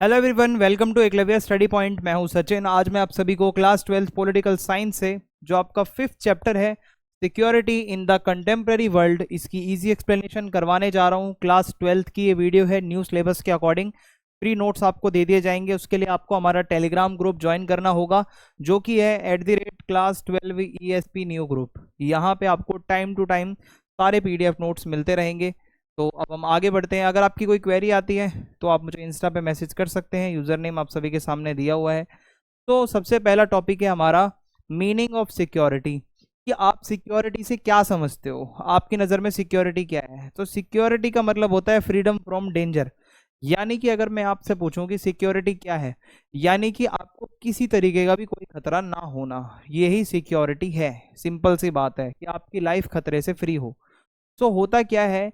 Hello everyone, welcome to Eklavya study point. मैं हूं सचिन। आज मैं आप सभी को क्लास 12 पॉलिटिकल साइंस से जो आपका 5th चैप्टर है security in the contemporary world, इसकी इजी एक्सप्लेनेशन करवाने जा रहा हूं। क्लास 12 की ये वीडियो है न्यू सिलेबस के अकॉर्डिंग। फ्री नोट्स आपको दे दिए जाएंगे। उसके लिए आपको हमारा टेलीग्राम ग्रुप ज्वाइन करना होगा जो कि है @class12 ESP न्यू ग्रुप। यहाँ पे आपको टाइम टू टाइम सारे PDF नोट्स मिलते रहेंगे। तो अब हम आगे बढ़ते हैं। अगर आपकी कोई क्वेरी आती है तो आप मुझे इंस्टा पे मैसेज कर सकते हैं। यूज़र नेम आप सभी के सामने दिया हुआ है। तो सबसे पहला टॉपिक है हमारा मीनिंग ऑफ सिक्योरिटी, कि आप सिक्योरिटी से क्या समझते हो, आपकी नज़र में सिक्योरिटी क्या है। तो सिक्योरिटी का मतलब होता है फ्रीडम फ्रॉम डेंजर। यानी कि अगर मैं आपसे पूछूं कि सिक्योरिटी क्या है, यानी कि आपको किसी तरीके का भी कोई खतरा ना होना, यही सिक्योरिटी है। सिंपल सी बात है कि आपकी लाइफ खतरे से फ्री हो। तो होता क्या है,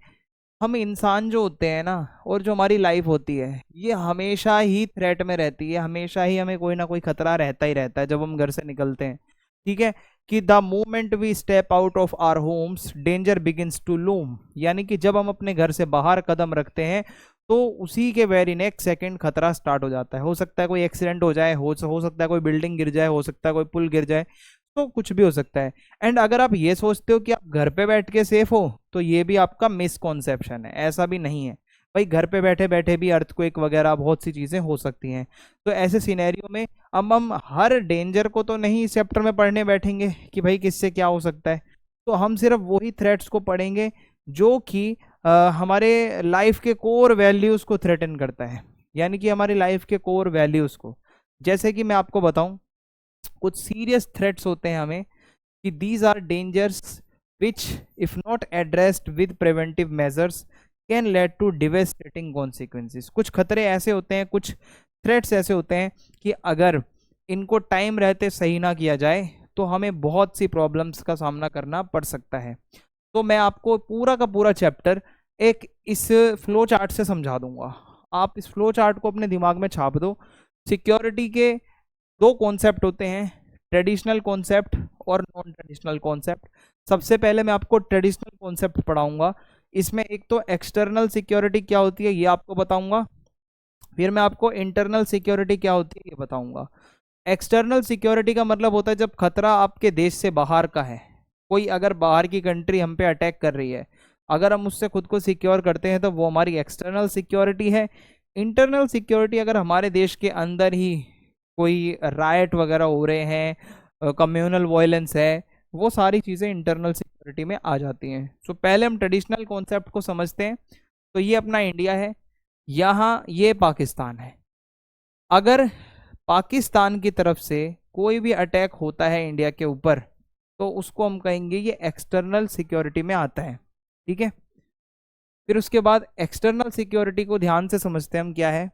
हम इंसान जो होते हैं ना, और जो हमारी लाइफ होती है, ये हमेशा ही थ्रेट में रहती है। हमेशा ही हमें कोई ना कोई खतरा रहता ही रहता है जब हम घर से निकलते हैं। ठीक है, कि the moment we step out of our homes danger begins to loom. यानी कि जब हम अपने घर से बाहर कदम रखते हैं तो उसी के वेरी नेक्स्ट सेकंड खतरा स्टार्ट हो जाता है। हो सकता है कोई एक्सीडेंट हो जाए, हो सकता है कोई बिल्डिंग गिर जाए, हो सकता है कोई पुल गिर जाए, तो कुछ भी हो सकता है। एंड अगर आप ये सोचते हो कि आप घर पे बैठ के सेफ हो, तो ये भी आपका मिसकॉन्सेप्शन है। ऐसा भी नहीं है भाई, घर पे बैठे बैठे भी अर्थक्वेक वगैरह बहुत सी चीजें हो सकती हैं। तो ऐसे सिनेरियो में अब हम हर डेंजर को तो नहीं इस चैप्टर में पढ़ने बैठेंगे कि भाई किससे क्या हो सकता है। तो हम सिर्फ वही थ्रेट्स को पढ़ेंगे जो कि हमारे लाइफ के कोर वैल्यूज को थ्रेटन करता है। यानी कि हमारी लाइफ के कोर वैल्यूज को, जैसे कि मैं आपको बताऊं, कुछ सीरियस थ्रेट्स होते हैं हमें कि these are dangers which if not addressed with preventive measures can lead to devastating consequences. कुछ खतरे ऐसे होते हैं, कुछ थ्रेट्स ऐसे होते हैं कि अगर इनको टाइम रहते सही ना किया जाए तो हमें बहुत सी प्रॉब्लम्स का सामना करना पड़ सकता है। तो मैं आपको पूरा का पूरा चैप्टर एक इस फ्लो चार्ट से समझा दूंगा। आप इस फ्लो चार्ट को अपने दिमाग में छाप दो। सिक्योरिटी के दो कॉन्सेप्ट होते हैं, ट्रेडिशनल कॉन्सेप्ट और नॉन ट्रेडिशनल कॉन्सेप्ट। सबसे पहले मैं आपको ट्रेडिशनल कॉन्सेप्ट पढ़ाऊंगा। इसमें एक तो एक्सटर्नल सिक्योरिटी क्या होती है ये आपको बताऊंगा, फिर मैं आपको इंटरनल सिक्योरिटी क्या होती है ये बताऊंगा। एक्सटर्नल सिक्योरिटी का मतलब होता है जब खतरा आपके देश से बाहर का है। कोई अगर बाहर की कंट्री हम पे अटैक कर रही है, अगर हम उससे खुद को सिक्योर करते हैं तो वो हमारी एक्सटर्नल सिक्योरिटी है। इंटरनल सिक्योरिटी अगर हमारे देश के अंदर ही कोई राइट वगैरह हो रहे हैं, कम्युनल वायलेंस है, वो सारी चीज़ें इंटरनल सिक्योरिटी में आ जाती हैं। सो पहले हम ट्रेडिशनल कॉन्सेप्ट को समझते हैं। तो ये अपना इंडिया है, यहाँ ये पाकिस्तान है। अगर पाकिस्तान की तरफ से कोई भी अटैक होता है इंडिया के ऊपर, तो उसको हम कहेंगे ये एक्सटर्नल सिक्योरिटी में आता है। ठीक है, फिर उसके बाद एक्सटर्नल सिक्योरिटी को ध्यान से समझते हैं हम क्या है।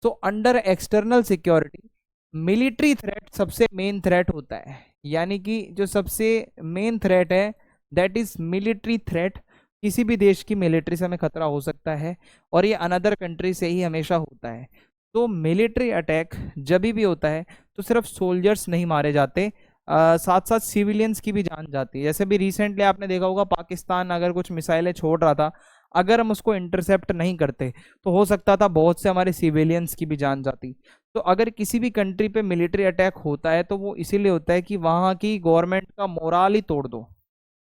तो under external security military threat सबसे मेन थ्रेट होता है। यानी कि जो सबसे मेन थ्रेट है दैट इज मिलिट्री थ्रेट। किसी भी देश की मिलिट्री से हमें खतरा हो सकता है और ये अनदर कंट्री से ही हमेशा होता है। तो मिलिट्री अटैक जब भी होता है तो सिर्फ सोल्जर्स नहीं मारे जाते, साथ साथ सिविलियंस की भी जान जाती है। जैसे भी रिसेंटली आपने देखा होगा, पाकिस्तान अगर कुछ मिसाइलें छोड़ रहा था, अगर हम उसको इंटरसेप्ट नहीं करते तो हो सकता था बहुत से हमारे सिविलियंस की भी जान जाती। तो अगर किसी भी कंट्री पे मिलिट्री अटैक होता है तो वो इसीलिए होता है कि वहाँ की गवर्नमेंट का मोराल ही तोड़ दो।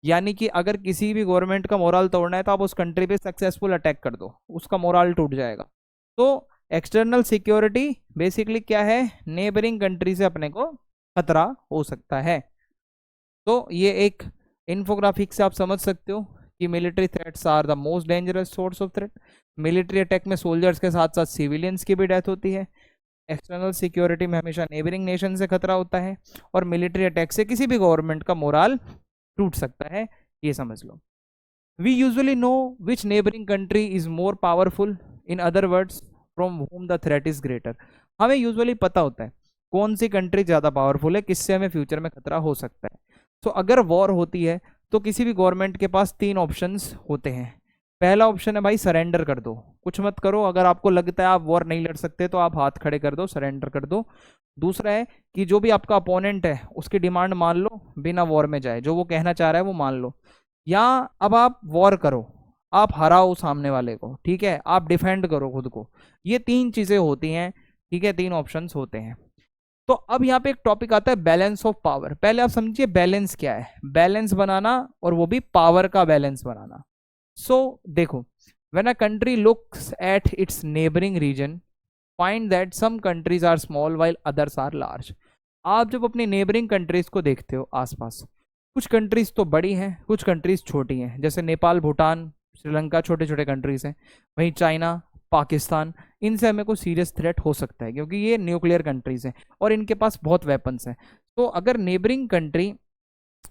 यानी कि अगर किसी भी गवर्नमेंट का मोराल तोड़ना है तो आप उस कंट्री पे सक्सेसफुल अटैक कर दो, उसका मोराल टूट जाएगा। तो एक्सटर्नल सिक्योरिटी बेसिकली क्या है, नेबरिंग कंट्री से अपने को खतरा हो सकता है। तो ये एक इन्फोग्राफिक से आप समझ सकते हो कि military threats are the most dangerous source of threat. Military attack में सोल्जर्स के साथ साथ सिविलियंस की भी डेथ होती है। एक्सटर्नल सिक्योरिटी में हमेशा नेबरिंग नेशन से खतरा होता है, और मिलिट्री अटैक से किसी भी गवर्नमेंट का मोराल टूट सकता है, ये समझ लो। We usually know which neighbouring country is more powerful, in other words from whom the threat is greater. हमें यूजुअली पता होता है कौन सी कंट्री ज़्यादा पावरफुल है, किससे हमें फ्यूचर में खतरा हो सकता है। तो अगर वॉर होती है तो किसी भी गवर्नमेंट के पास तीन ऑप्शंस होते हैं। पहला ऑप्शन है भाई सरेंडर कर दो, कुछ मत करो। अगर आपको लगता है आप वॉर नहीं लड़ सकते तो आप हाथ खड़े कर दो, सरेंडर कर दो। दूसरा है कि जो भी आपका अपोनेंट है उसकी डिमांड मान लो, बिना वॉर में जाए, जो वो कहना चाह रहा है वो मान लो। या अब आप वॉर करो, आप हराओ सामने वाले को, ठीक है, आप डिफेंड करो खुद को। ये तीन चीजें होती हैं, ठीक है, तीन ऑप्शंस होते हैं। तो अब यहाँ पे एक टॉपिक आता है बैलेंस ऑफ पावर। पहले आप समझिए बैलेंस क्या है, बैलेंस बनाना, और वो भी पावर का बैलेंस बनाना। देखो, when a country looks at its neighbouring region, find that some countries are small while others are large. आप जब अपनी नेबरिंग कंट्रीज को देखते हो आसपास, कुछ कंट्रीज तो बड़ी हैं, कुछ कंट्रीज छोटी हैं, जैसे नेपाल, भूटान, श्रीलंका छोटे छोटे कंट्रीज हैं। वहीं चाइना, पाकिस्तान, इनसे हमें कोई सीरियस थ्रेट हो सकता है क्योंकि ये न्यूक्लियर कंट्रीज हैं और इनके पास बहुत वेपन्स हैं। तो अगर नेबरिंग कंट्री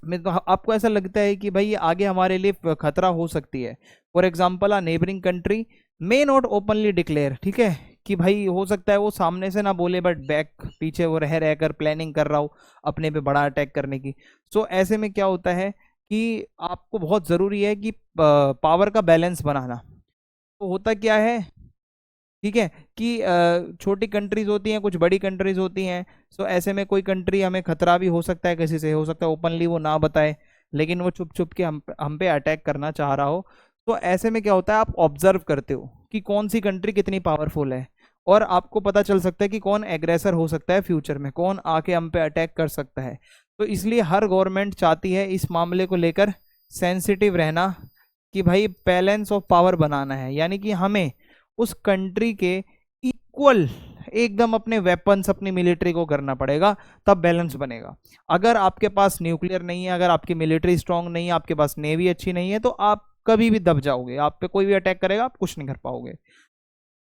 में तो आपको ऐसा लगता है कि भाई ये आगे हमारे लिए खतरा हो सकती है, for example a neighbouring country may not openly declare, ठीक है, कि भाई हो सकता है वो सामने से ना बोले बट बैक पीछे वो रहकर प्लानिंग कर रहा हो अपने पे बड़ा अटैक करने की। ऐसे में क्या होता है कि आपको बहुत ज़रूरी है कि पावर का बैलेंस बनाना। तो होता क्या है, ठीक है, कि छोटी कंट्रीज होती हैं, कुछ बड़ी कंट्रीज होती हैं। ऐसे में कोई कंट्री हमें खतरा भी हो सकता है, किसी से हो सकता है ओपनली वो ना बताए, लेकिन वो छुप छुप के हम पे अटैक करना चाह रहा हो। ऐसे में क्या होता है, आप ऑब्जर्व करते हो कि कौन सी कंट्री कितनी पावरफुल है, और आपको पता चल सकता है कि कौन एग्रेसर हो सकता है फ्यूचर में, कौन आके हम पे अटैक कर सकता है। इसलिए हर गवर्नमेंट चाहती है इस मामले को लेकर सेंसिटिव रहना, कि भाई बैलेंस ऑफ पावर बनाना है, यानी कि हमें उस कंट्री के इक्वल एकदम अपने वेपन्स, अपनी मिलिट्री को करना पड़ेगा, तब बैलेंस बनेगा। अगर आपके पास न्यूक्लियर नहीं है, अगर आपकी मिलिट्री स्ट्रांग नहीं है, आपके पास नेवी अच्छी नहीं है, तो आप कभी भी दब जाओगे, आप पे कोई भी अटैक करेगा आप कुछ नहीं कर पाओगे।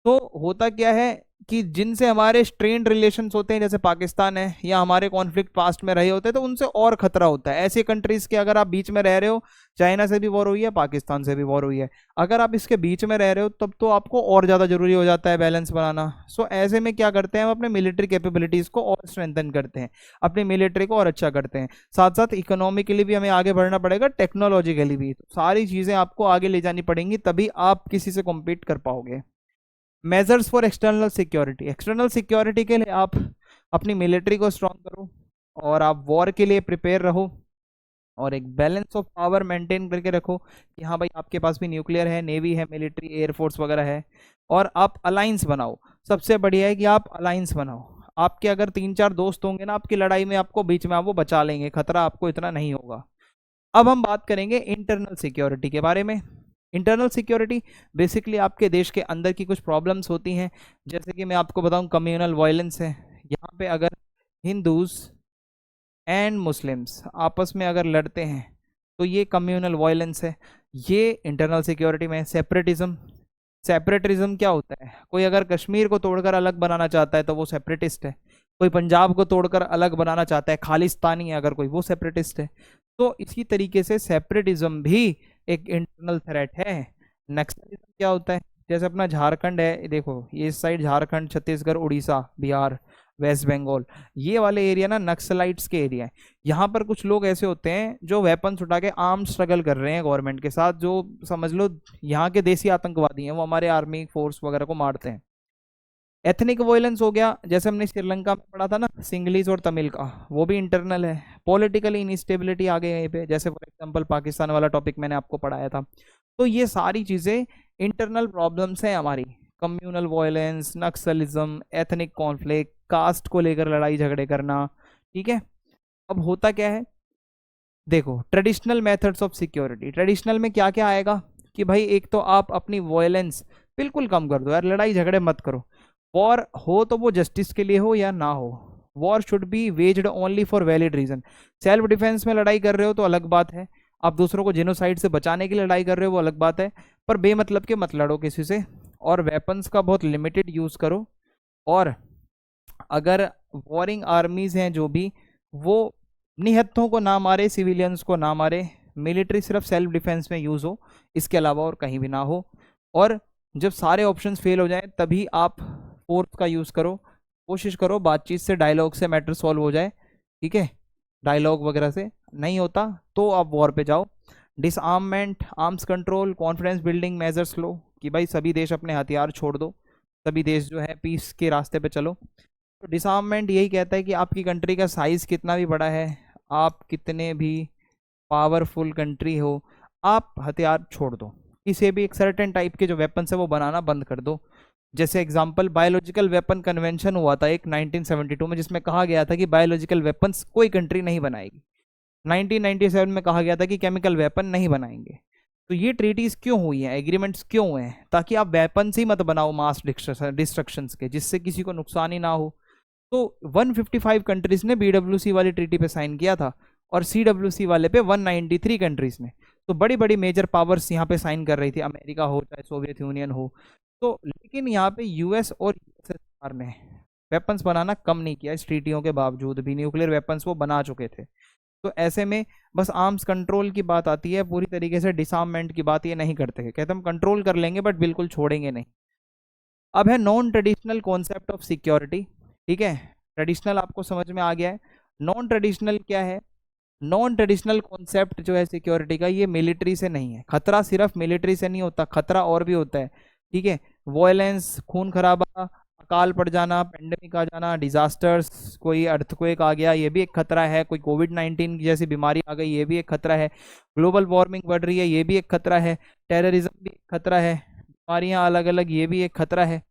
होता क्या है कि जिनसे हमारे स्ट्रेन्ड रिलेशंस होते हैं, जैसे पाकिस्तान है, या हमारे कॉन्फ्लिक्ट पास्ट में रहे होते हैं, तो उनसे और खतरा होता है। ऐसी कंट्रीज के अगर आप बीच में रह रहे हो, चाइना से भी वॉर हुई है, पाकिस्तान से भी वॉर हुई है, अगर आप इसके बीच में रह रहे हो तब तो आपको और ज़्यादा जरूरी हो जाता है बैलेंस बनाना। ऐसे में क्या करते हैं, हम अपने मिलिट्री कैपेबिलिटीज़ को और स्ट्रेंथन करते हैं, अपनी मिलिट्री को और अच्छा करते हैं, साथ साथ इकोनॉमिकली भी हमें आगे बढ़ना पड़ेगा, टेक्नोलॉजिकली भी। सारी चीज़ें आपको आगे ले जानी पड़ेंगी, तभी आप किसी से कॉम्पीट कर पाओगे। Measures for external security, external security के लिए आप अपनी मिलिट्री को स्ट्रॉन्ग करो, और आप वॉर के लिए प्रिपेयर रहो, और एक बैलेंस ऑफ पावर मेंटेन करके रखो कि हाँ भाई आपके पास भी न्यूक्लियर है, नेवी है, मिलिट्री, एयरफोर्स वगैरह है, और आप अलायंस बनाओ। सबसे बढ़िया है कि आप अलायंस बनाओ। आपके अगर 3-4 दोस्त होंगे ना आपकी लड़ाई में, आपको बीच में वो बचा लेंगे, खतरा आपको इतना नहीं होगा। अब हम बात करेंगे इंटरनल सिक्योरिटी के बारे में। इंटरनल सिक्योरिटी बेसिकली आपके देश के अंदर की कुछ प्रॉब्लम्स होती हैं, जैसे कि मैं आपको बताऊं, कम्युनल वायलेंस है। यहाँ पे अगर हिंदूज एंड मुस्लिम्स आपस में अगर लड़ते हैं तो ये कम्युनल वायलेंस है, ये इंटरनल सिक्योरिटी में। सेपरेटिज्म, सेपरेटिज्म क्या होता है, कोई अगर कश्मीर को तोड़कर अलग बनाना चाहता है तो वो सेपरेटिस्ट है, कोई पंजाब को तोड़कर अलग बनाना चाहता है, खालिस्तानी है अगर कोई, वो सेपरेटिस्ट है। इसी तरीके से सेपरेटिज्म भी एक इंटरनल थ्रेट है। नक्सलिज्म क्या होता है, जैसे अपना झारखंड है, देखो ये इस साइड झारखंड, छत्तीसगढ़, उड़ीसा, बिहार, वेस्ट बंगाल, ये वाले एरिया ना नक्सलाइट्स के एरिया है। यहाँ पर कुछ लोग ऐसे होते हैं जो वेपन्स उठा के आर्म स्ट्रगल कर रहे हैं गवर्नमेंट के साथ, जो समझ लो यहाँ के देसी आतंकवादी हैं, वो हमारे आर्मी फोर्स वगैरह को मारते हैं। एथनिक वायलेंस हो गया, जैसे हमने श्रीलंका में पढ़ा था ना, सिंगलीज और तमिल का, वो भी इंटरनल है। पॉलिटिकल इनस्टेबिलिटी आ गई यहीं पे, जैसे फॉर एग्जांपल पाकिस्तान वाला टॉपिक मैंने आपको पढ़ाया था। ये सारी चीज़ें इंटरनल प्रॉब्लम्स हैं हमारी, communal violence, naxalism, ethnic conflict, caste को लेकर लड़ाई झगड़े करना, ठीक है। अब होता क्या है, देखो traditional methods of security, traditional में क्या क्या आएगा कि भाई एक तो आप अपनी वायलेंस बिल्कुल कम कर दो यार, लड़ाई झगड़े मत करो। वॉर हो तो वो जस्टिस के लिए हो या ना हो, war should be waged only for valid reason. Self defence में लड़ाई कर रहे हो तो अलग बात है, आप दूसरों को जेनोसाइड से बचाने की लड़ाई कर रहे हो वो अलग बात है, पर बेमतलब के मत लड़ो किसी से, और वेपन्स का बहुत लिमिटेड यूज़ करो। और अगर वॉरिंग आर्मीज हैं जो भी, वो निहत्थों को ना मारे, सिविलियंस को ना मारे, मिलिट्री सिर्फ सेल्फ डिफेंस में यूज़ हो, इसके अलावा और कहीं भी ना हो। और जब सारे ऑप्शंस फेल हो जाएं तभी आप फोर्स का यूज़ करो, कोशिश करो बातचीत से, डायलॉग से मैटर सॉल्व हो जाए, ठीक है, डायलॉग वगैरह से नहीं होता तो आप वॉर पे जाओ। Disarmament, arms control, confidence building measures लो, कि भाई सभी देश अपने हथियार छोड़ दो, सभी देश जो है पीस के रास्ते पे चलो। तो डिसआर्ममेंट यही कहता है कि आपकी कंट्री का साइज़ कितना भी बड़ा है, आप कितने भी पावरफुल कंट्री हो, आप हथियार छोड़ दो, इसे भी एक सर्टेन टाइप के जो वेपन्स है वो बनाना बंद कर दो। जैसे एग्जांपल बायोलॉजिकल वेपन कन्वेंशन हुआ था एक 1972 में, जिसमें कहा गया था कि बायोलॉजिकल वेपन्स कोई कंट्री नहीं बनाएगी। 1997 में कहा गया था कि केमिकल वेपन नहीं बनाएंगे। तो ये ट्रीटीज क्यों हुई हैं, एग्रीमेंट्स क्यों हुए हैं? ताकि आप वेपन्स ही मत बनाओ मास डिस्ट्रक्शंस के, जिससे किसी को नुकसान ही ना हो। तो 155 कंट्रीज ने BWC वाली ट्रीटी पे साइन किया था और CWC वाले पे 193 कंट्रीज ने। तो बड़ी बड़ी मेजर पावर्स यहाँ पे साइन कर रही थी, अमेरिका हो चाहे सोवियत यूनियन हो। तो लेकिन यहाँ पे US और USSR ने वेपन्स बनाना कम नहीं किया, इस ट्रीटियों के बावजूद भी न्यूक्लियर वेपन्स वो बना चुके थे। तो ऐसे में बस आर्म्स कंट्रोल की बात आती है, पूरी तरीके से डिसआर्ममेंट की बात ये नहीं करते, कहते हम कंट्रोल कर लेंगे बट बिल्कुल छोड़ेंगे नहीं। अब है non traditional concept of security. ठीक है, ट्रेडिशनल आपको समझ में आ गया है, नॉन ट्रेडिशनल क्या है? नॉन ट्रेडिशनल कॉन्सेप्ट जो है सिक्योरिटी का, ये मिलिट्री से नहीं है। खतरा सिर्फ मिलिट्री से नहीं होता, खतरा और भी होता है। ठीक है, वायलेंस, खून खराबा, अकाल पड़ जाना, पेंडेमिक आ जाना, डिजास्टर्स, कोई अर्थक्वेक आ गया, ये भी एक खतरा है। कोई कोविड-19 जैसी बीमारी आ गई, ये भी एक खतरा है। ग्लोबल वार्मिंग बढ़ रही है, ये भी एक खतरा है। टेररिज्म भी एक खतरा है, बीमारियां अलग अलग, ये भी एक खतरा है।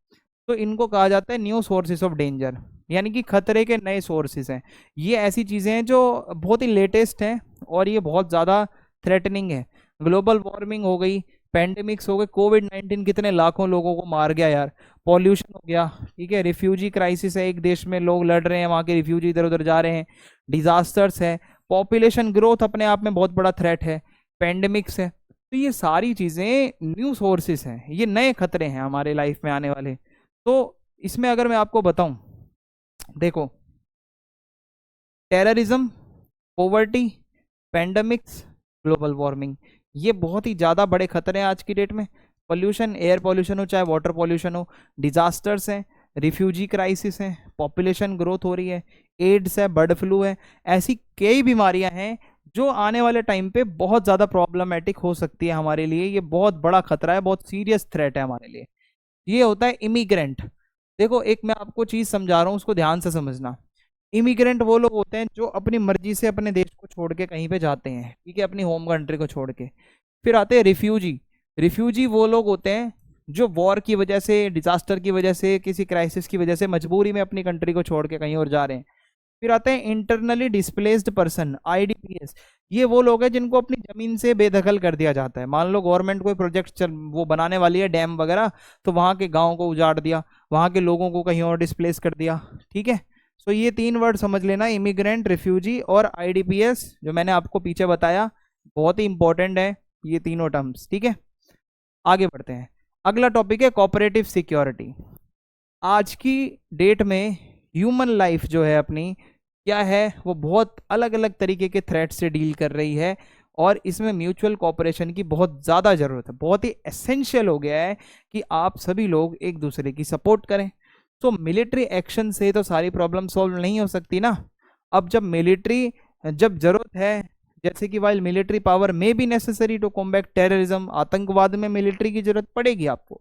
तो इनको कहा जाता है न्यू सोर्सेस ऑफ डेंजर, यानी कि खतरे के नए सोर्सेस हैं। ये ऐसी चीज़ें हैं जो बहुत ही लेटेस्ट हैं और ये बहुत ज़्यादा थ्रेटनिंग है। ग्लोबल वार्मिंग हो गई, पेंडेमिक्स हो गए, कोविड-19 कितने लाखों लोगों को मार गया यार। पॉल्यूशन हो गया, ठीक है, रिफ्यूजी क्राइसिस है, एक देश में लोग लड़ रहे हैं, वहाँ के रिफ्यूजी इधर उधर जा रहे हैं। डिजास्टर्स है, पॉपुलेशन ग्रोथ अपने आप में बहुत बड़ा थ्रेट है, पेंडेमिक्स है। तो ये सारी चीज़ें न्यू सोर्सेस हैं, ये नए खतरे हैं हमारे लाइफ में आने वाले। तो इसमें अगर मैं आपको बताऊं, देखो, terrorism, poverty, pandemics, global warming, ये बहुत ही ज़्यादा बड़े खतरे हैं आज की डेट में। पोल्यूशन, एयर पोल्यूशन हो चाहे वाटर पोल्यूशन हो, डिजास्टर्स हैं, रिफ्यूजी क्राइसिस है, पॉपुलेशन ग्रोथ हो रही है, एड्स है, बर्ड फ्लू है, ऐसी कई बीमारियां हैं जो आने वाले टाइम पे बहुत ज़्यादा प्रॉब्लमेटिक हो सकती है हमारे लिए। ये बहुत बड़ा खतरा है, बहुत सीरियस थ्रेट है हमारे लिए। ये होता है इमिग्रेंट। देखो, एक मैं आपको चीज समझा रहा हूँ, उसको ध्यान से समझना। इमिग्रेंट वो लोग होते हैं जो अपनी मर्जी से अपने देश को छोड़ के कहीं पे जाते हैं, ठीक है, अपनी होम कंट्री को छोड़ के। फिर आते हैं रिफ्यूजी। रिफ्यूजी वो लोग होते हैं जो वॉर की वजह से, डिजास्टर की वजह से, किसी क्राइसिस की वजह से मजबूरी में अपनी कंट्री को छोड़ के कहीं और जा रहे हैं। फिर आते हैं इंटरनली डिस्प्लेस्ड पर्सन, IDPs। ये वो लोग हैं जिनको अपनी जमीन से बेदखल कर दिया जाता है। मान लो गवर्नमेंट कोई प्रोजेक्ट वो बनाने वाली है, डैम वगैरह, तो वहाँ के गाँव को उजाड़ दिया, वहाँ के लोगों को कहीं और डिस्प्लेस कर दिया। ठीक है, सो ये 3 वर्ड समझ लेना, इमिग्रेंट, रिफ्यूजी और IDPs, जो मैंने आपको पीछे बताया, बहुत ही इंपॉर्टेंट है ये तीनों टर्म्स। ठीक है, आगे बढ़ते हैं। अगला टॉपिक है कोऑपरेटिव सिक्योरिटी। आज की डेट में ह्यूमन लाइफ जो है अपनी, क्या है, वो बहुत अलग अलग तरीके के थ्रेट से डील कर रही है और इसमें म्यूचुअल कोऑपरेशन की बहुत ज़्यादा ज़रूरत है। बहुत ही एसेंशियल हो गया है कि आप सभी लोग एक दूसरे की सपोर्ट करें। तो मिलिट्री एक्शन से तो सारी प्रॉब्लम सॉल्व नहीं हो सकती ना। अब जब ज़रूरत है, जैसे कि while military power may be necessary to combat terrorism, आतंकवाद में मिलिट्री की जरूरत पड़ेगी आपको।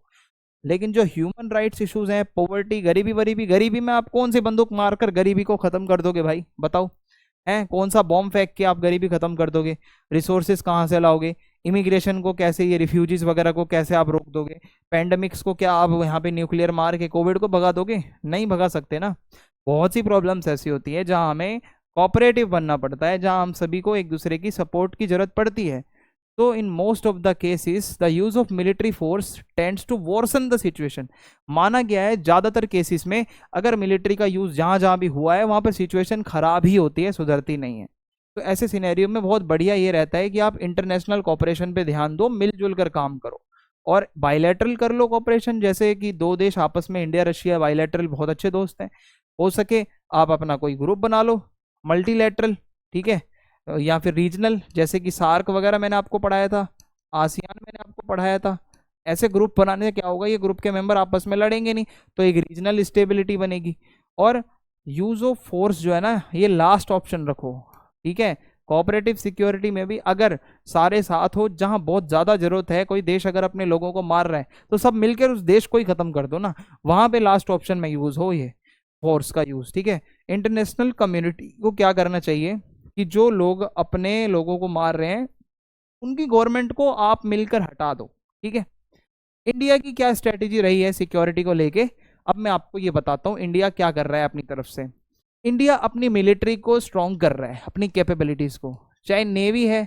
लेकिन जो ह्यूमन राइट्स इश्यूज हैं, पॉवर्टी, गरीबी में आप कौन सी बंदूक मारकर गरीबी को खत्म कर दोगे भाई, बताओ? हैं, कौन सा बॉम्ब फेंक के आप गरीबी खत्म कर दोगे? रिसोर्सेज कहाँ से लाओगे? इमिग्रेशन को कैसे, ये रिफ्यूजीज वगैरह को कैसे आप रोक दोगे? पेंडेमिक्स को क्या आप यहाँ पे न्यूक्लियर मार के कोविड को भगा दोगे? नहीं भगा सकते ना। बहुत सी प्रॉब्लम्स ऐसी होती है जहाँ हमें कोऑपरेटिव बनना पड़ता है, जहाँ हम सभी को एक दूसरे की सपोर्ट की जरूरत पड़ती है। तो in most of the cases the use of military force tends to worsen the situation. माना गया है ज्यादातर केसेस में अगर मिलिट्री का यूज जहां जहां भी हुआ है वहां पर सिचुएशन खराब ही होती है, सुधरती नहीं है। तो ऐसे सिनेरियो में बहुत बढ़िया ये रहता है कि आप इंटरनेशनल कॉपरेशन पे ध्यान दो, मिलजुल कर काम करो और बायलैटरल कर लो कॉपरेशन, जैसे कि 2 देश आपस में, इंडिया रशिया बायलैटरल बहुत अच्छे दोस्त हैं। हो सके आप अपना कोई ग्रुप बना लो मल्टीलैटरल, ठीक है, या फिर रीजनल, जैसे कि सार्क वगैरह मैंने आपको पढ़ाया था, आसियान मैंने आपको पढ़ाया था। ऐसे ग्रुप बनाने से क्या होगा, ये ग्रुप के मेंबर आपस में लड़ेंगे नहीं, तो एक रीजनल स्टेबिलिटी बनेगी। और यूज ऑफ फोर्स जो है ना, ये लास्ट ऑप्शन रखो, ठीक है। कोऑपरेटिव सिक्योरिटी में भी अगर सारे साथ हो, जहां बहुत ज्यादा जरूरत है, कोई देश अगर अपने लोगों को मार रहा है तो सब मिलकर उस देश को ही खत्म कर दो ना, वहां पे लास्ट ऑप्शन में यूज हो ये फोर्स का यूज, ठीक है। इंटरनेशनल कम्युनिटी को क्या करना चाहिए कि जो लोग अपने लोगों को मार रहे हैं उनकी गवर्नमेंट को आप मिलकर हटा दो, ठीक है। इंडिया की क्या स्ट्रेटेजी रही है सिक्योरिटी को लेके, अब मैं आपको ये बताता हूँ इंडिया क्या कर रहा है अपनी तरफ से। इंडिया अपनी मिलिट्री को स्ट्रॉन्ग कर रहा है, अपनी कैपेबिलिटीज को, चाहे नेवी है,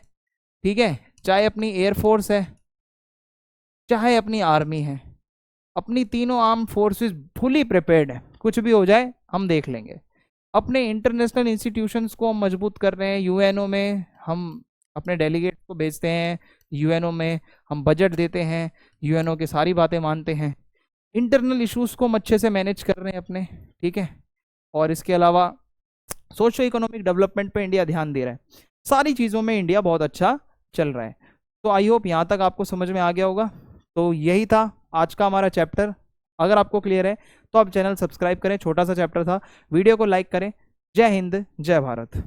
ठीक है, चाहे अपनी एयरफोर्स है, चाहे अपनी आर्मी है, अपनी तीनों आर्म फोर्सेस फुली प्रिपेयर्ड है, कुछ भी हो जाए हम देख लेंगे। अपने इंटरनेशनल इंस्टीट्यूशंस को हम मजबूत कर रहे हैं, यूएनओ में हम अपने डेलीगेट्स को भेजते हैं, यूएनओ में हम बजट देते हैं, यूएनओ की सारी बातें मानते हैं, इंटरनल इश्यूज को हम अच्छे से मैनेज कर रहे हैं अपने, ठीक है। और इसके अलावा सोशो इकोनॉमिक डेवलपमेंट पे इंडिया ध्यान दे रहा है, सारी चीज़ों में इंडिया बहुत अच्छा चल रहा है। तो आई होप यहाँ तक आपको समझ में आ गया होगा। तो यही था आज का हमारा चैप्टर। अगर आपको क्लियर है तो आप चैनल सब्सक्राइब करें, छोटा सा चैप्टर था। वीडियो को लाइक करें। जय हिंद, जय भारत।